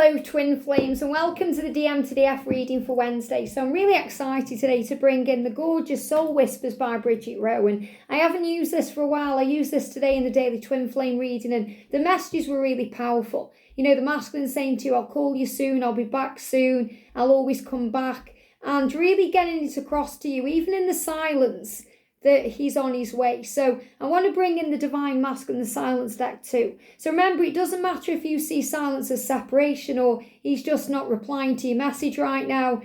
Hello twin flames and welcome to the DM to DF reading for Wednesday. So I'm really excited today to bring in the gorgeous Soul Whispers by Bridget and I haven't used this for a while. I used this today in the daily twin flame reading and the messages were really powerful. You know, the masculine saying to you, I'll call you soon, I'll be back soon, I'll always come back, and really getting it across to you, even in the silence, that he's on his way. So I want to bring in the Divine Masculine, the silence deck too. So remember, it doesn't matter if you see silence as separation or he's just not replying to your message right now.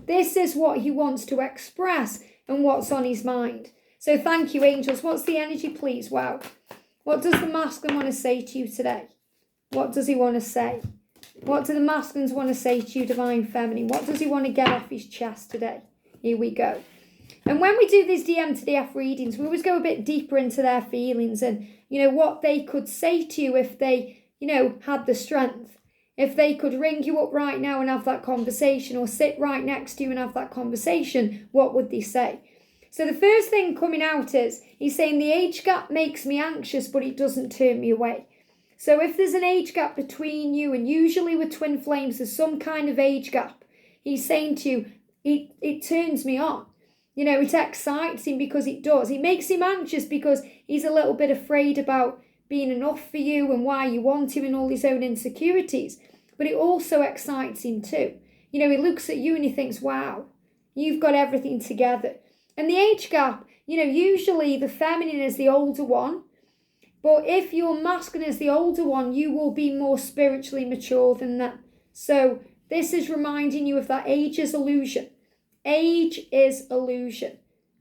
This is what he wants to express and what's on his mind. So thank you, angels. What's the energy, please? Wow. What does the masculine want to say to you today? What does he want to say? What do the masculines want to say to you, Divine Feminine? What does he want to get off his chest today? Here we go. And when we do these DM to DF readings, we always go a bit deeper into their feelings and, you know, what they could say to you if they, you know, had the strength. If they could ring you up right now and have that conversation, or sit right next to you and have that conversation, what would they say? So the first thing coming out is, he's saying the age gap makes me anxious, but it doesn't turn me away. So if there's an age gap between you, and usually with twin flames, there's some kind of age gap, he's saying to you, it turns me on. You know, it excites him because it does. It makes him anxious because he's a little bit afraid about being enough for you and why you want him and all his own insecurities. But it also excites him too. You know, he looks at you and he thinks, wow, you've got everything together. And the age gap, you know, usually the feminine is the older one. But if your masculine is the older one, you will be more spiritually mature than them. So this is reminding you of that age is illusion. Age is illusion.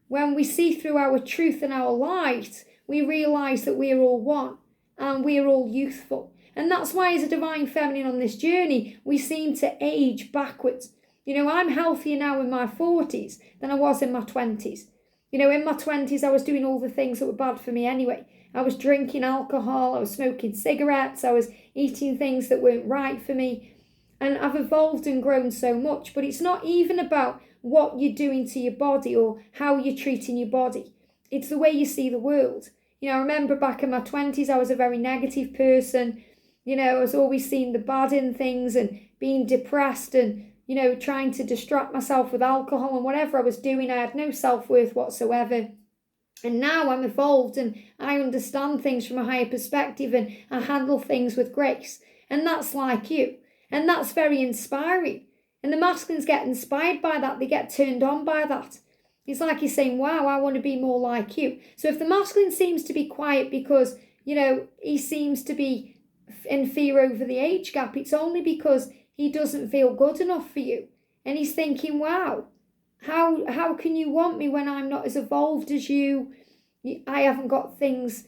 When we see through our truth and our light, we realise that we are all one and we are all youthful. And that's why as a Divine Feminine on this journey, we seem to age backwards. You know, I'm healthier now in my 40s than I was in my 20s. You know, in my 20s, I was doing all the things that were bad for me anyway. I was drinking alcohol, I was smoking cigarettes, I was eating things that weren't right for me. And I've evolved and grown so much, but it's not even about what you're doing to your body or how you're treating your body. It's the way you see the world. You know, I remember back in my 20s, I was a very negative person. You know, I was always seeing the bad in things and being depressed and, you know, trying to distract myself with alcohol and whatever I was doing. I had no self-worth whatsoever. And now I'm evolved and I understand things from a higher perspective and I handle things with grace. And that's like you. And that's very inspiring. And the masculines get inspired by that. They get turned on by that. It's like he's saying, wow, I want to be more like you. So if the masculine seems to be quiet because, you know, he seems to be in fear over the age gap, it's only because he doesn't feel good enough for you. And he's thinking, wow, how can you want me when I'm not as evolved as you? I haven't got things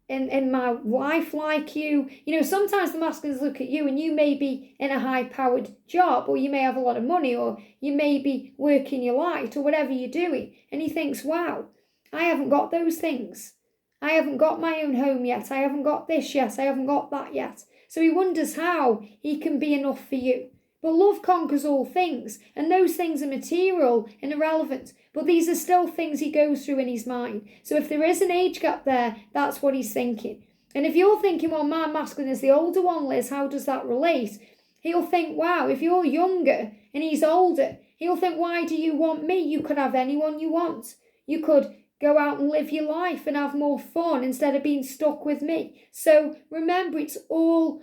in my life like you. You know, sometimes the masculines look at you and you may be in a high-powered job, or you may have a lot of money, or you may be working your light, or whatever you're doing. And he thinks, wow, I haven't got those things. I haven't got my own home yet. I haven't got this yet. I haven't got that yet. So he wonders how he can be enough for you. But love conquers all things, and those things are material and irrelevant. But these are still things he goes through in his mind. So if there is an age gap there, that's what he's thinking. And if you're thinking, well, my masculine is the older one, Liz, how does that relate? He'll think, wow, if you're younger and he's older, he'll think, why do you want me? You could have anyone you want. You could go out and live your life and have more fun instead of being stuck with me. So remember, it's all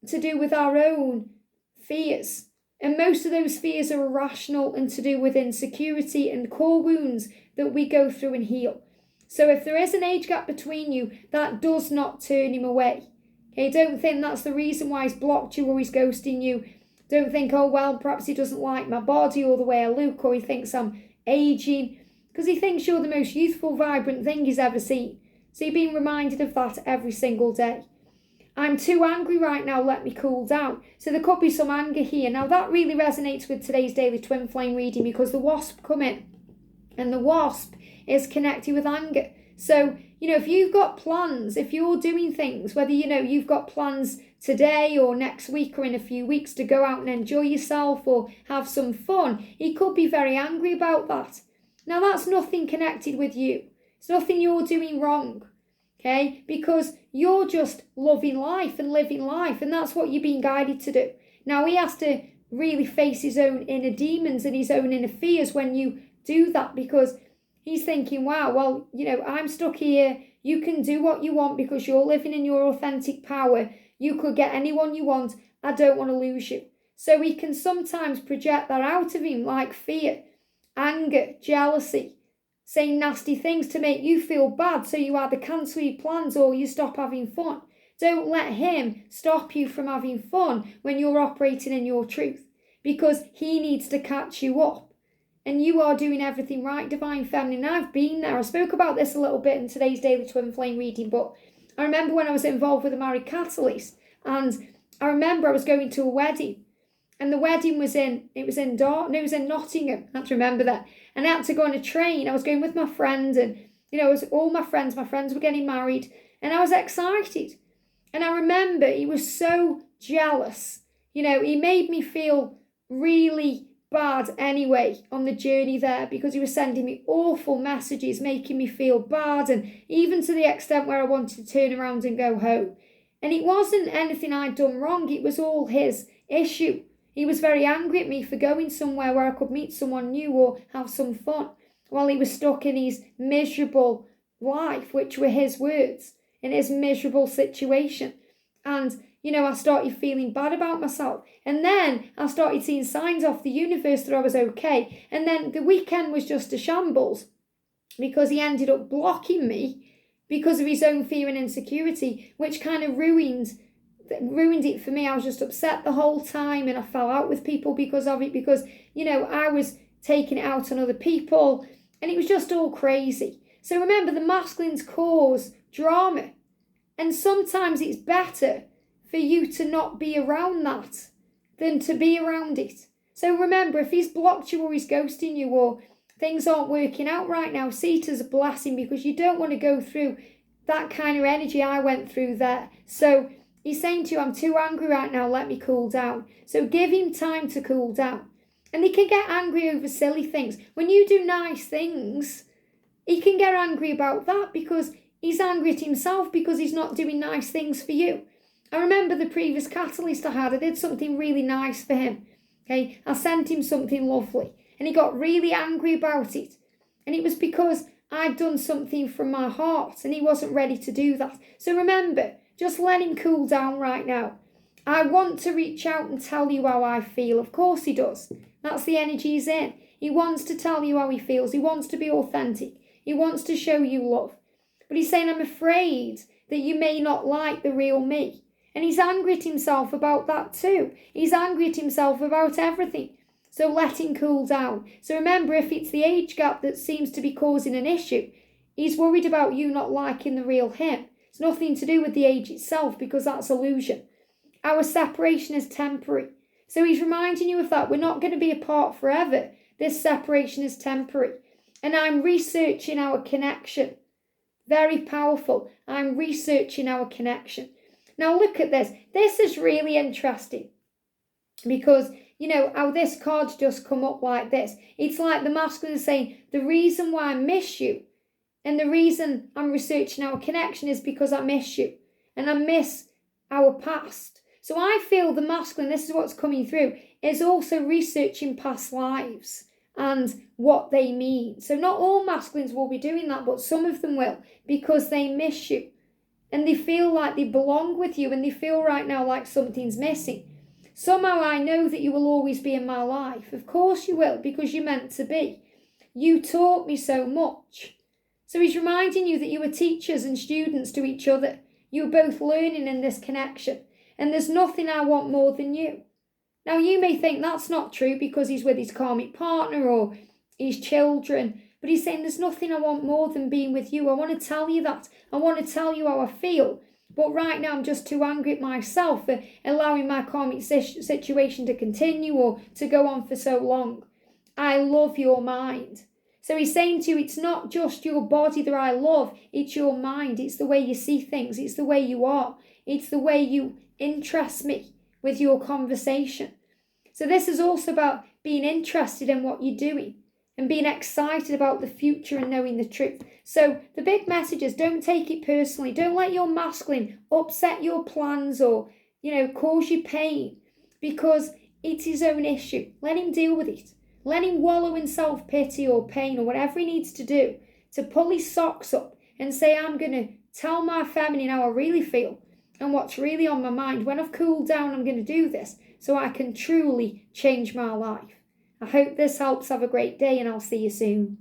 to do with our own fears. And most of those fears are irrational and to do with insecurity and core wounds that we go through and heal. So if there is an age gap between you, that does not turn him away. Okay, don't think that's the reason why he's blocked you or he's ghosting you. Don't think, oh, well, perhaps he doesn't like my body or the way I look, or he thinks I'm aging, because he thinks you're the most youthful, vibrant thing he's ever seen. So you're being reminded of that every single day. I'm too angry right now, let me cool down. So there could be some anger here. Now that really resonates with today's daily twin flame reading, because the wasp come in and the wasp is connected with anger. So, you know, if you've got plans, if you're doing things, whether, you know, you've got plans today or next week or in a few weeks to go out and enjoy yourself or have some fun, he could be very angry about that. Now that's nothing connected with you. It's nothing you're doing wrong. Okay, because you're just loving life and living life, and that's what you're being guided to do. Now he has to really face his own inner demons and his own inner fears when you do that, because he's thinking, wow, well, I'm stuck here. You can do what you want because you're living in your authentic power. You could get anyone you want. I don't want to lose you. So he can sometimes project that out of him, like fear, anger, jealousy, saying nasty things to make you feel bad, so you either cancel your plans or you stop having fun. Don't let him stop you from having fun when you're operating in your truth, because he needs to catch you up. And you are doing everything right, Divine Feminine. I've been there. I spoke about this a little bit in today's Daily Twin Flame reading, but I remember when I was involved with a married catalyst, and I remember I was going to a wedding, and the wedding was in Nottingham. I have to remember that. And I had to go on a train. I was going with my friend, and, it was all my friends were getting married, and I was excited. And I remember he was so jealous. He made me feel really bad anyway on the journey there, because he was sending me awful messages, making me feel bad, and even to the extent where I wanted to turn around and go home. And it wasn't anything I'd done wrong. It was all his issue. He was very angry at me for going somewhere where I could meet someone new or have some fun, while he was stuck in his miserable life, which were his words, in his miserable situation. And I started feeling bad about myself. And then I started seeing signs off the universe that I was okay. And then the weekend was just a shambles, because he ended up blocking me because of his own fear and insecurity, which kind of ruined it for me. I was just upset the whole time, and I fell out with people because of it, because, I was taking it out on other people, and it was just all crazy. So remember, the masculines cause drama, and sometimes it's better for you to not be around that than to be around it. So remember, if he's blocked you or he's ghosting you or things aren't working out right now, see it as a blessing, because you don't want to go through that kind of energy I went through there. So he's saying to you, I'm too angry right now, let me cool down. So give him time to cool down. And he can get angry over silly things. When you do nice things, he can get angry about that, because he's angry at himself because he's not doing nice things for you. I remember the previous catalyst I had, I did something really nice for him. Okay, I sent him something lovely, and he got really angry about it. And it was because I'd done something from my heart, and he wasn't ready to do that. So remember, just let him cool down right now. I want to reach out and tell you how I feel. Of course he does. That's the energy he's in. He wants to tell you how he feels. He wants to be authentic. He wants to show you love. But he's saying, I'm afraid that you may not like the real me. And he's angry at himself about that too. He's angry at himself about everything. So let him cool down. So remember, if it's the age gap that seems to be causing an issue, he's worried about you not liking the real him. It's nothing to do with the age itself, because that's illusion. Our separation is temporary. So he's reminding you of that. We're not going to be apart forever. This separation is temporary. And I'm researching our connection. Very powerful. I'm researching our connection. Now look at this. This is really interesting, because, how this card's just come up like this. It's like the masculine is saying, the reason why I miss you and the reason I'm researching our connection is because I miss you and I miss our past. So I feel the masculine, this is what's coming through, is also researching past lives and what they mean. So not all masculines will be doing that, but some of them will, because they miss you. And they feel like they belong with you, and they feel right now like something's missing. Somehow I know that you will always be in my life. Of course you will, because you're meant to be. You taught me so much. So he's reminding you that you were teachers and students to each other. You were both learning in this connection. And there's nothing I want more than you. Now you may think that's not true because he's with his karmic partner or his children. But he's saying there's nothing I want more than being with you. I want to tell you that. I want to tell you how I feel. But right now I'm just too angry at myself for allowing my karmic situation to continue or to go on for so long. I love your mind. So he's saying to you, it's not just your body that I love. It's your mind. It's the way you see things. It's the way you are. It's the way you interest me with your conversation. So this is also about being interested in what you're doing and being excited about the future and knowing the truth. So the big message is, don't take it personally. Don't let your masculine upset your plans or, cause you pain. because it's his own issue. Let him deal with it. Let him wallow in self-pity or pain or whatever he needs to do to pull his socks up and say, I'm going to tell my feminine how I really feel and what's really on my mind. When I've cooled down, I'm going to do this so I can truly change my life. I hope this helps. Have a great day, and I'll see you soon.